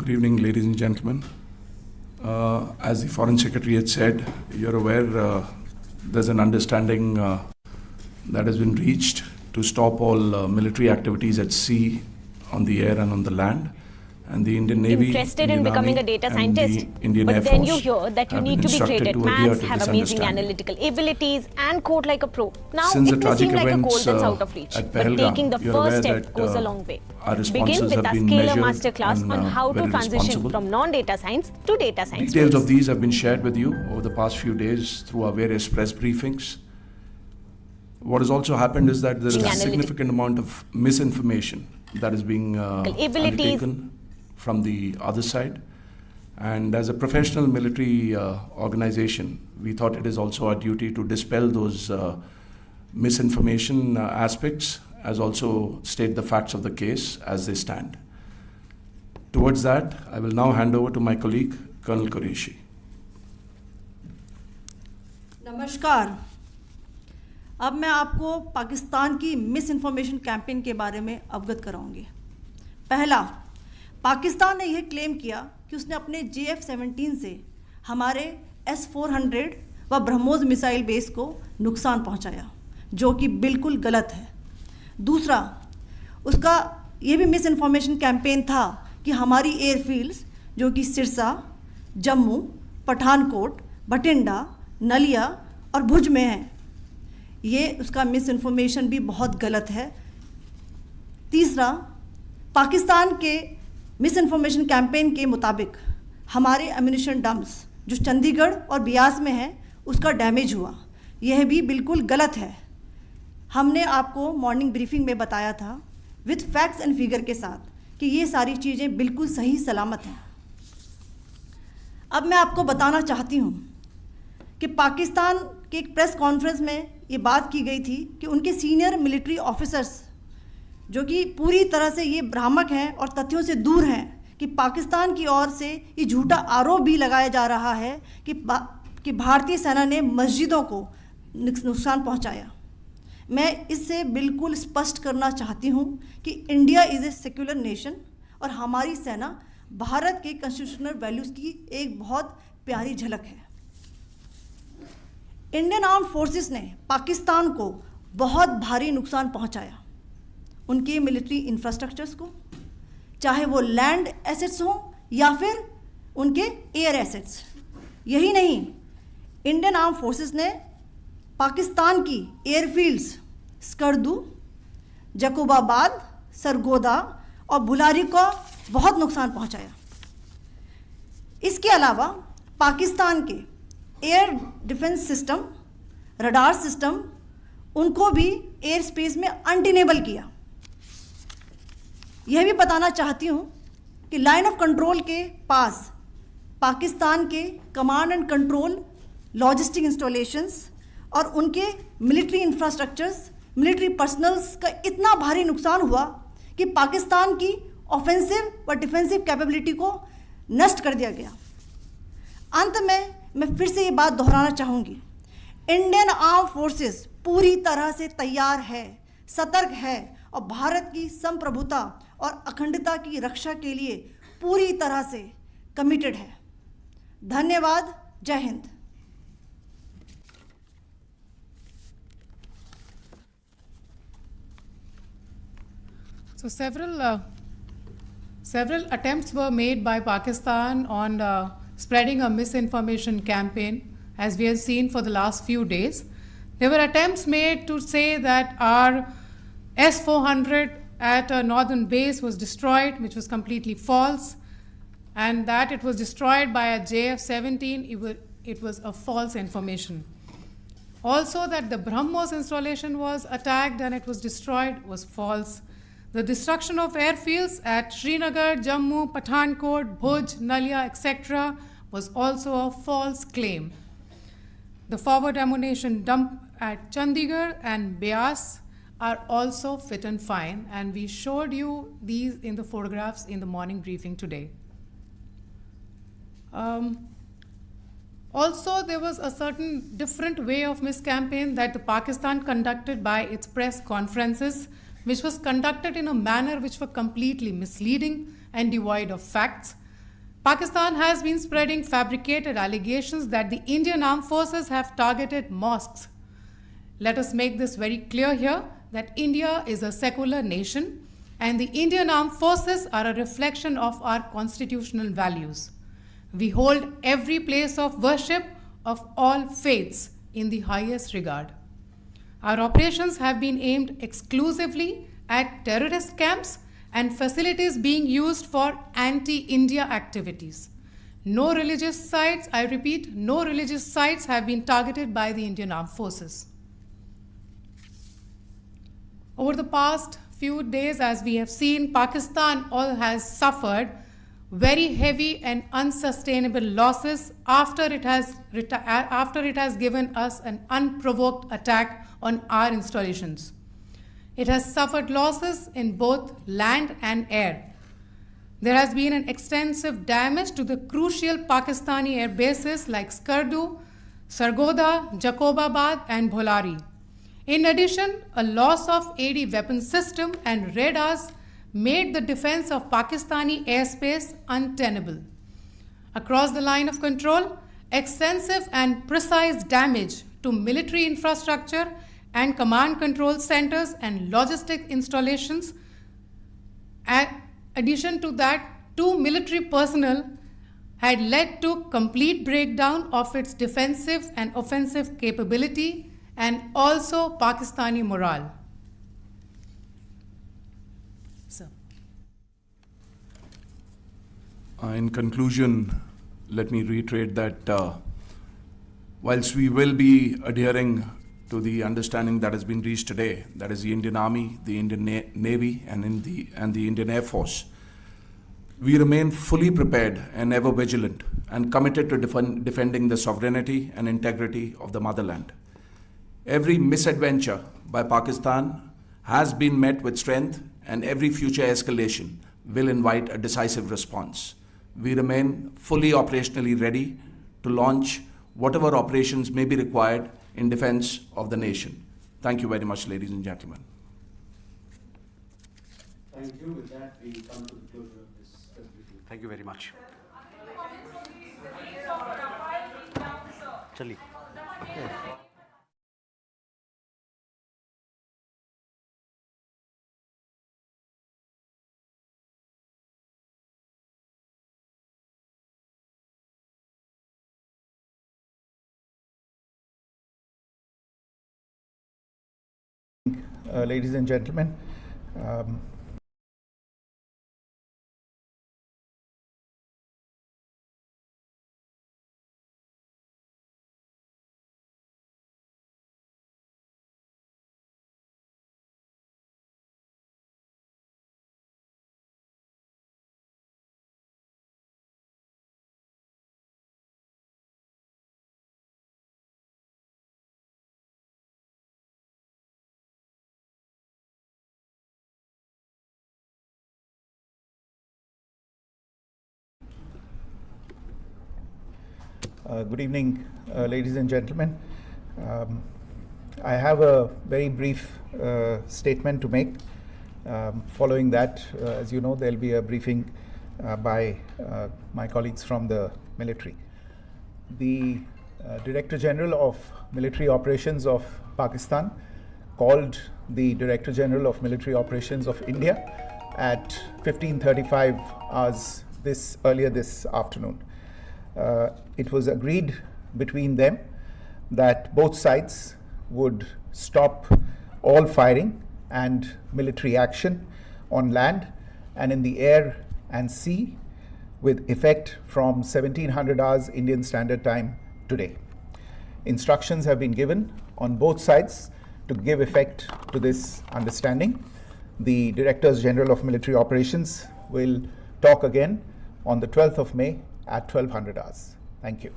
Good evening, ladies and gentlemen. As the Foreign Secretary had said, you're aware there's an understanding that has been reached to stop all military activities at sea, on the air and on the land. And the Indian Navy, interested Indian in becoming Army, a data and scientist, the Indian Air but then Force you hear that you have need been to be instructed great at to adhere maths, to have this amazing understanding. analytical abilities, and code like a pro. Now, Since the it may tragic seem like a goal events that's out of reach, at but taking the Pahalgam, you're first aware step that goes a long way. our Begin responses with have a been scalar measured masterclass and on how to very transition responsible. from non-data science to data science. Details of fields. these have been shared with you over the past few days through our various press briefings. What has also happened is that there is a significant amount of misinformation that is being undertaken from the other side. And as a professional military organization, we thought it is also our duty to dispel those misinformation aspects, as also state the facts of the case as they stand. Towards that, I will now hand over to my colleague, Colonel Qureshi. नमस्कार। अब मैं आपको पाकिस्तान की miss information campaign के बारे में अवगत कराऊंगी। पहला, पाकिस्तान ने यह क्लेम किया कि उसने अपने JF-17 से हमारे S-400 व ब्रह्मोस मिसाइल बेस को नुकसान पहुंचाया, जो कि बिल्कुल गलत है। दूसरा, उसका ये भी मिस इन्फॉर्मेशन कैंपेन था कि हमारी एयरफील्ड्स जो कि सिरसा, जम्मू, पठानकोट, बठिंडा, नलिया और भुज में हैं, ये उसका मिस इन्फॉर्मेशन भी बहुत गलत है। तीसरा, पाकिस्तान के मिस इन्फॉर्मेशन कैंपेन के मुताबिक हमारे एम्यूनिशन डम्प्स जो चंडीगढ़ और बियास में हैं उसका डैमेज हुआ, यह भी बिल्कुल गलत है। हमने आपको मॉर्निंग ब्रीफिंग में बताया था विद फैक्ट्स एंड फिगर के साथ कि ये सारी चीज़ें बिल्कुल सही सलामत हैं। अब मैं आपको बताना चाहती हूँ कि पाकिस्तान के एक प्रेस कॉन्फ्रेंस में ये बात की गई थी कि उनके सीनियर मिलिट्री ऑफिसर्स जो कि पूरी तरह से ये भ्रामक हैं और तथ्यों से दूर हैं कि पाकिस्तान की ओर से ये झूठा आरोप भी लगाया जा रहा है कि भारतीय सेना ने मस्जिदों को नुकसान पहुंचाया। मैं इससे बिल्कुल स्पष्ट करना चाहती हूं कि India is a secular nation और हमारी सेना भारत के कॉन्स्टिट्यूशनल वैल्यूज़ की एक बहुत प्यारी झलक है। इंडियन आर्म्ड फोर्सेस ने पाकिस्तान को बहुत भारी नुकसान पहुंचाया, उनके मिलिट्री इंफ्रास्ट्रक्चर्स को, चाहे वो लैंड एसेट्स हों या फिर उनके एयर एसेट्स। यही नहीं, इंडियन आर्म फोर्सेस ने पाकिस्तान की एयरफील्ड्स स्कर्दू, जकोबाबाद, सरगोदा और बुलारी को बहुत नुकसान पहुंचाया। इसके अलावा पाकिस्तान के air defence system, radar system, उनको भी एयर स्पेस में अनटेनेबल किया। यह भी बताना चाहती हूँ कि लाइन ऑफ कंट्रोल के पास पाकिस्तान के command and control logistic installations और उनके मिलिट्री इंफ्रास्ट्रक्चर्स, मिलिट्री पर्सनल्स का इतना भारी नुकसान हुआ कि पाकिस्तान की ऑफेंसिव व डिफेंसिव कैपेबिलिटी को नष्ट कर दिया गया। अंत में मैं फिर से ये बात दोहराना चाहूँगी, इंडियन आर्म फोर्सेस पूरी तरह से तैयार है, सतर्क है और भारत की संप्रभुता और अखंडता की रक्षा के लिए पूरी तरह से कमिटेड है। धन्यवाद। जय Hind. So several attempts were made by Pakistan on spreading a misinformation campaign, as we have seen for the last few days. There were attempts made to say that our S-400 at a northern base was destroyed, which was completely false, and that it was destroyed by a JF-17, it was a false information. Also that the BrahMos installation was attacked and it was destroyed was false. The destruction of airfields at Srinagar, Jammu, Pathankot, Bhuj, Nalia, etc. was also a false claim. The forward ammunition dump at Chandigarh and Beas are also fit and fine, and we showed you these in the photographs in the morning briefing today. Also, there was a certain different way of miscampaign that the Pakistan conducted by its press conferences, which was conducted in a manner which were completely misleading and devoid of facts. Pakistan has been spreading fabricated allegations that the Indian armed forces have targeted mosques. Let us make this very clear here that India is a secular nation and the Indian armed forces are a reflection of our constitutional values. We hold every place of worship of all faiths in the highest regard. Our operations have been aimed exclusively at terrorist camps and facilities being used for anti-India activities. No religious sites, I repeat, no religious sites have been targeted by the Indian armed forces. Over the past few days, as we have seen, Pakistan has suffered very heavy and unsustainable losses after it has given us an unprovoked attack on our installations. It has suffered losses in both land and air. There has been an extensive damage to the crucial Pakistani air bases like Skardu, Sargodha, Jacobabad and Bholari. In addition, a loss of AD weapon system and radars made the defense of Pakistani airspace untenable. Across the line of control, extensive and precise damage to military infrastructure and command control centers and logistic installations. In addition to that, 2 military personnel had led to complete breakdown of its defensive and offensive capability and also Pakistani morale. So. In conclusion, let me reiterate that whilst we will be adhering to the understanding that has been reached today, that is the Indian Army, the Indian Navy, and the Indian Air Force, we remain fully prepared and ever vigilant and committed to defending the sovereignty and integrity of the motherland. Every misadventure by Pakistan has been met with strength, and every future escalation will invite a decisive response. We remain fully operationally ready to launch whatever operations may be required in defense of the nation. Thank you very much, ladies and gentlemen. Thank you. With that, we come to the closure of this briefing. Thank you very much. Chali. Ladies and gentlemen, good evening, ladies and gentlemen. I have a very brief statement to make. Following that, as you know, there will be a briefing by my colleagues from the military. The Director General of Military Operations of Pakistan called the Director General of Military Operations of India at 15:35 hours earlier this afternoon. It was agreed between them that both sides would stop all firing and military action on land and in the air and sea with effect from 1700 hours Indian Standard Time today. Instructions have been given on both sides to give effect to this understanding. The Directors General of Military Operations will talk again on the 12th of May at 1200 hours. Thank you.